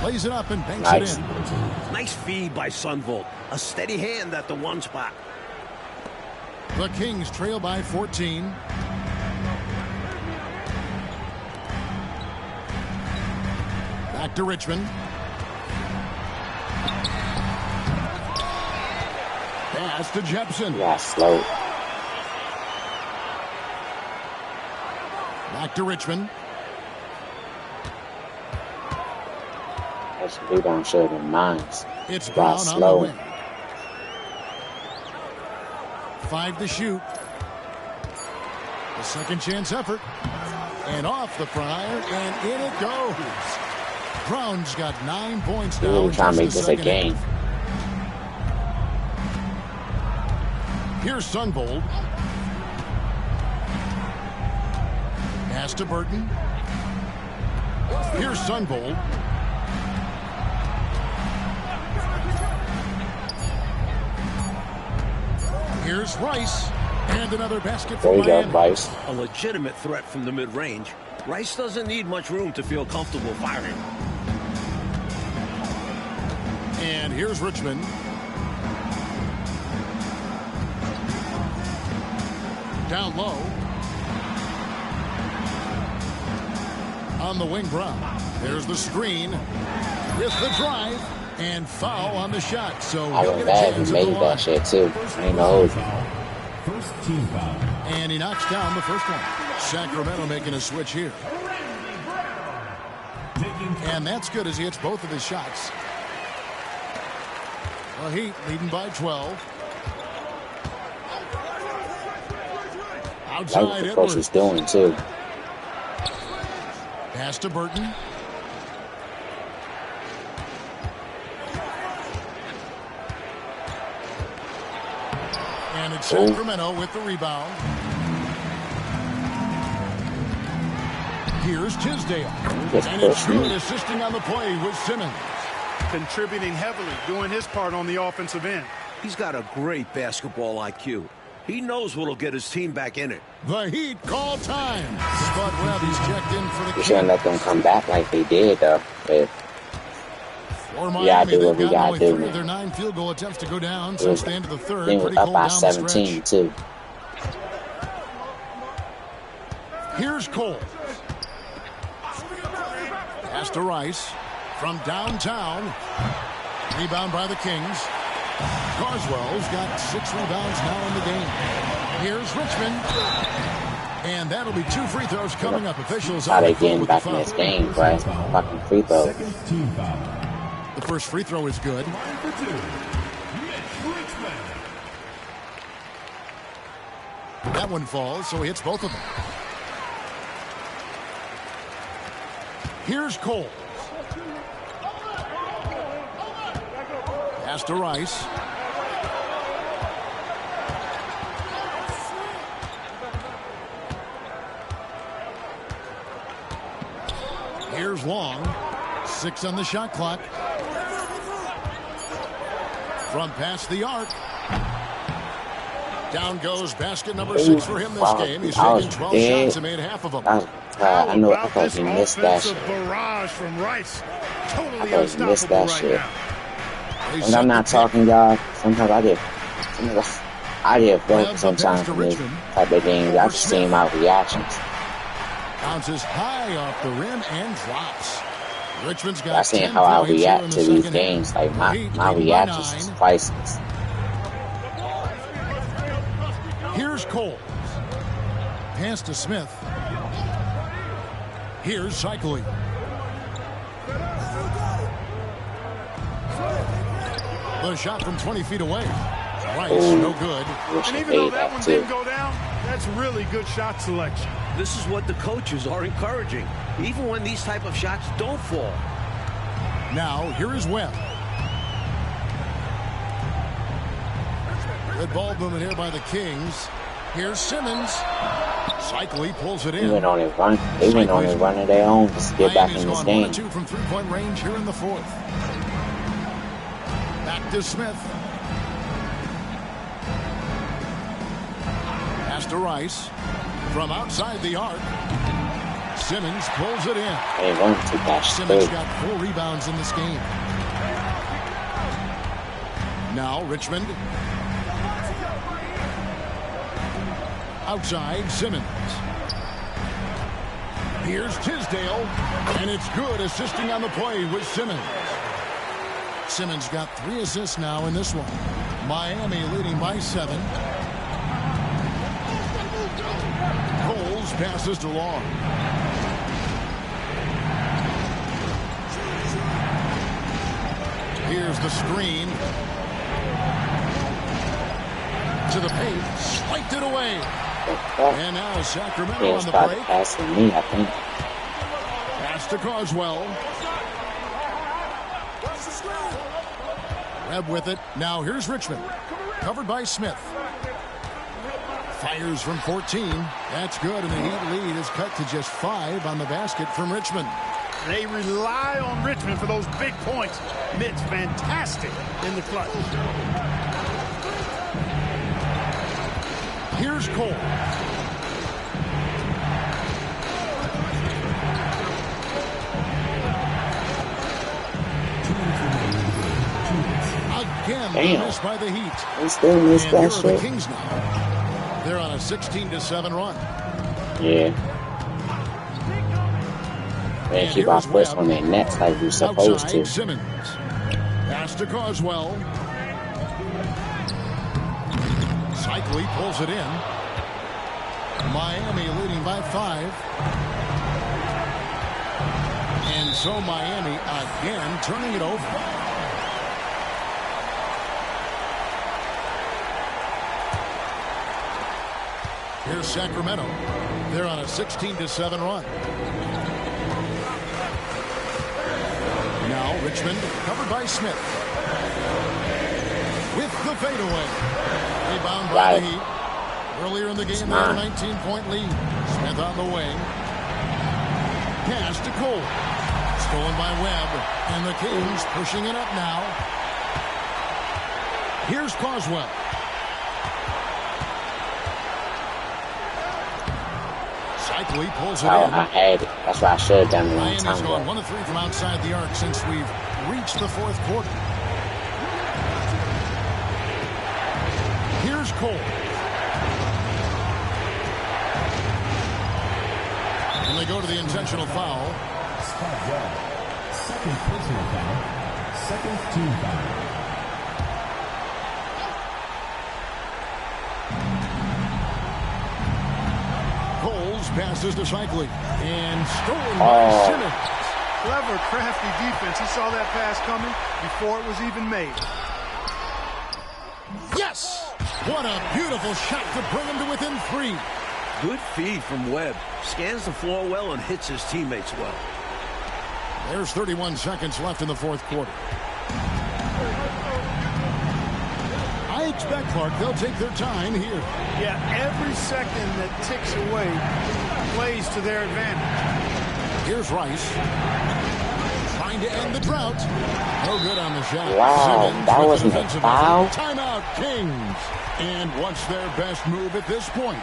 Plays it up and banks Nice. it in. Nice feed by Sunvold. A steady hand at the one spot. The Kings trail by 14. Back to Richmond. Pass to Jepson. Yeah, slow. Back to Richmond. That's rebound should have been mine. It's Got Brown on the slow. wing. 5 to shoot. The second chance effort. And off the prior, and in it goes. Brown's got 9 points now. Really in trying to make just this the a second game. half. Here's Sunvold. Pass to Burton. Here's Sunvold. Here's Rice. And another basket There for you go, Miami. Rice. A legitimate threat from the mid-range. Rice doesn't need much room to feel comfortable firing. And here's Richmond. Down low. On the wing, Brown. There's the screen. With the drive. And foul on the shot. So I he'll was get a bad. chance He at the made line. that shit too. I ain't know. First team foul. And he knocks down the first one. Sacramento making a switch here. And that's good as he hits both of his shots. The Heat leading by 12. Like Outside what the coach Edwards. is doing too. Pass to Burton. And it's Sacramento with the rebound. Here's Tisdale. Yes, And it's Burton. good assisting on the play with Simmons. Contributing heavily, doing his part on the offensive end. He's got a great basketball IQ. He knows what'll get his team back in it. The Heat call time. Spud Webb, he's checked in for the We shouldn't let them come back like they did though. But For gotta Miami, do they've what we got gotta only do, 3 of man. their 9 field goal attempts to go down since the end of the third. then Pretty we're up cold by down the 17 stretch. too. Here's Cole. Pass to Rice from downtown. Rebound by the Kings. Carswell's got 6 rebounds now in the game. Here's Richmond. And that'll be 2 free throws coming up. Officials How on they the floor getting with the back in foul. this game, bro? Fucking free throws. Second team foul. The first free throw is good. Line for two. Mitch Richmond. That one falls, so he hits both of them. Here's Cole. Pass to Rice. Here's Long. 6 on the shot clock. From past the arc. Down goes basket number 6 for him this game. He's taken 12 shots and made half of them. I know. I thought you missed that shit. Barrage from Rice. Totally I thought you missed that shit. Now. When I'm not talking, y'all, sometimes I get focused sometimes for this type of game. Y'all just seeing my reactions. Bounces high off the rim and drops. Richmond's got Y'all seeing how I react to these games. Like my reactions is priceless. Here's Cole. Pass to Smith. Here's Cycling. The shot from 20 feet away. Rice, no good. And even though that one didn't go down, that's really good shot selection. This is what the coaches are encouraging, even when these type of shots don't fall. Now, here is Webb. Good ball movement here by the Kings. Here's Simmons. Cycling pulls it in. They went on his run. They went on his run of their own just to get back in this game. 1-2 from three-point range here in the fourth. Back to Smith. Pass to Rice. From outside the arc. Simmons pulls it in. They run to that Simmons got 4 rebounds in this game. Now Richmond. Outside Simmons. Here's Tisdale. And it's good, assisting on the play with Simmons. Simmons got 3 assists now in this one. Miami leading by 7. Coles passes to Long. Here's the screen. To the paint. Swiped it away. And now Sacramento on the break. Passing me, I think. Pass to Carswell. Webb with it. Now here's Richmond. Covered by Smith. Fires from 14. That's good, and the Heat lead is cut to just 5 on the basket from Richmond. They rely on Richmond for those big points. Mitch, fantastic in the clutch. Here's Cole. Again, the miss by the Heat. They still miss that And here are the shit. Kings now. They're on a 16-7 run. Yeah. They keep our foot on their necks like we're supposed to. Simmons. Pass to Carswell. Cycling pulls it in. Miami leading by 5. And so Miami again turning it over. Here's Sacramento. They're on a 16-7 run. Now Richmond covered by Smith. With the fadeaway. Rebound by the Heat. Earlier in the game, they had a 19-point lead. Smith on the wing. Pass to Cole. Stolen by Webb. And the Kings pushing it up now. Here's Carswell. Cycling pulls it in. I had it. That's what I should have done a long Miami's time gone ago. 1 of 3 from outside the arc since we've reached the fourth quarter. Here's Cole. And they go to the intentional foul. Scott Webb. Second personal foul. Second team foul. Coles passes to Cycling. And stolen by Simmons. Clever, crafty defense. He saw that pass coming before it was even made. Yes! What a beautiful shot to bring him to within 3. Good feed from Webb. Scans the floor well and hits his teammates well. There's 31 seconds left in the fourth quarter. expect, Clark, they'll take their time here. Yeah, every second that ticks away plays to their advantage. Here's Rice. Trying to end the drought. No good on the shot. Wow, Simmons that with wasn't the a defensive foul? effort. Timeout, Kings. And what's their best move at this point?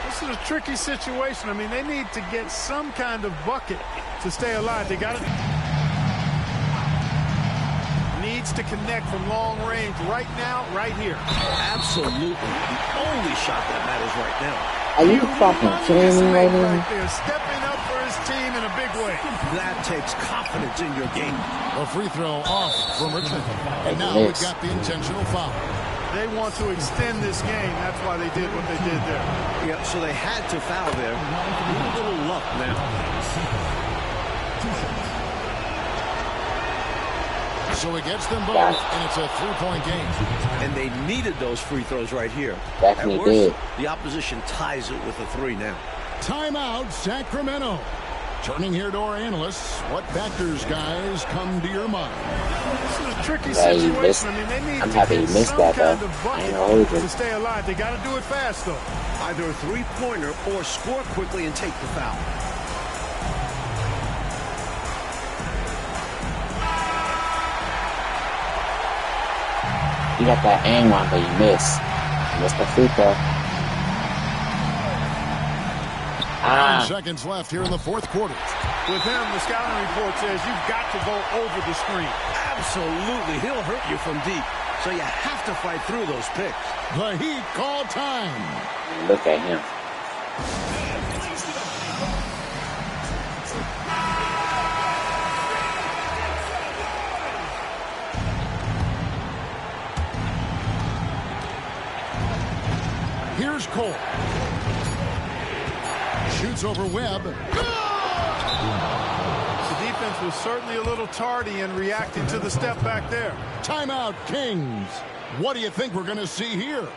This is a tricky situation. I mean, they need to get some kind of bucket to stay alive. They got it. Needs to connect from long range right now, right here. Absolutely. The only shot that matters right now. Are you fucking kidding me right now? They're stepping up for his team in a big way. That takes confidence in your game. A free throw off from Richmond. And now we've got the intentional foul. They want to extend this game. That's why they did what they did there. Yeah, so they had to foul there. Need a little luck now. So he gets them both, and it's a three-point game. And they needed those free throws right here. Definitely At worst, did. the opposition ties it with a 3 now. Timeout, Sacramento. Turning here to our analysts, what factors, guys, come to your mind? This is a tricky Yeah, you situation. missed- I mean, they need I'm to happy get you missed some that, kind though. of I ain't bucket gonna hold you. to stay alive. They got to do it fast, though. Either a three-pointer or score quickly and take the foul. You got that aim one, but you missed. You missed the free throw. 9 seconds left here in the fourth quarter. With him, the scouting report says you've got to go over the screen. Absolutely. He'll hurt you from deep. So you have to fight through those picks. The Heat call time. Look at him. Here's Cole. Shoots over Webb. The defense was certainly a little tardy in reacting to the step back there. Timeout, Kings. What do you think we're going to see here?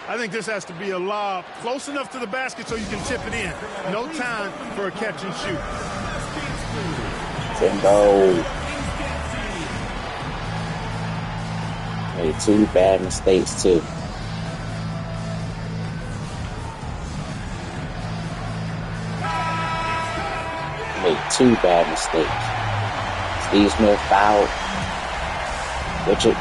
I think this has to be a lob close enough to the basket so you can tip it in. No time for a catch and shoot. Timbo. Made 2 bad mistakes, too. Made 2 bad mistakes. Steve Smith fouled Richard.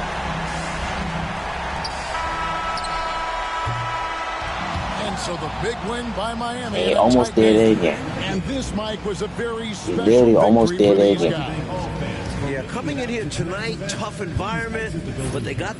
And so the big win by Miami. He almost did it again. And this, Mike, was a very special really almost victory did for it these again. guys. Yeah, coming in here tonight, tough environment, but they got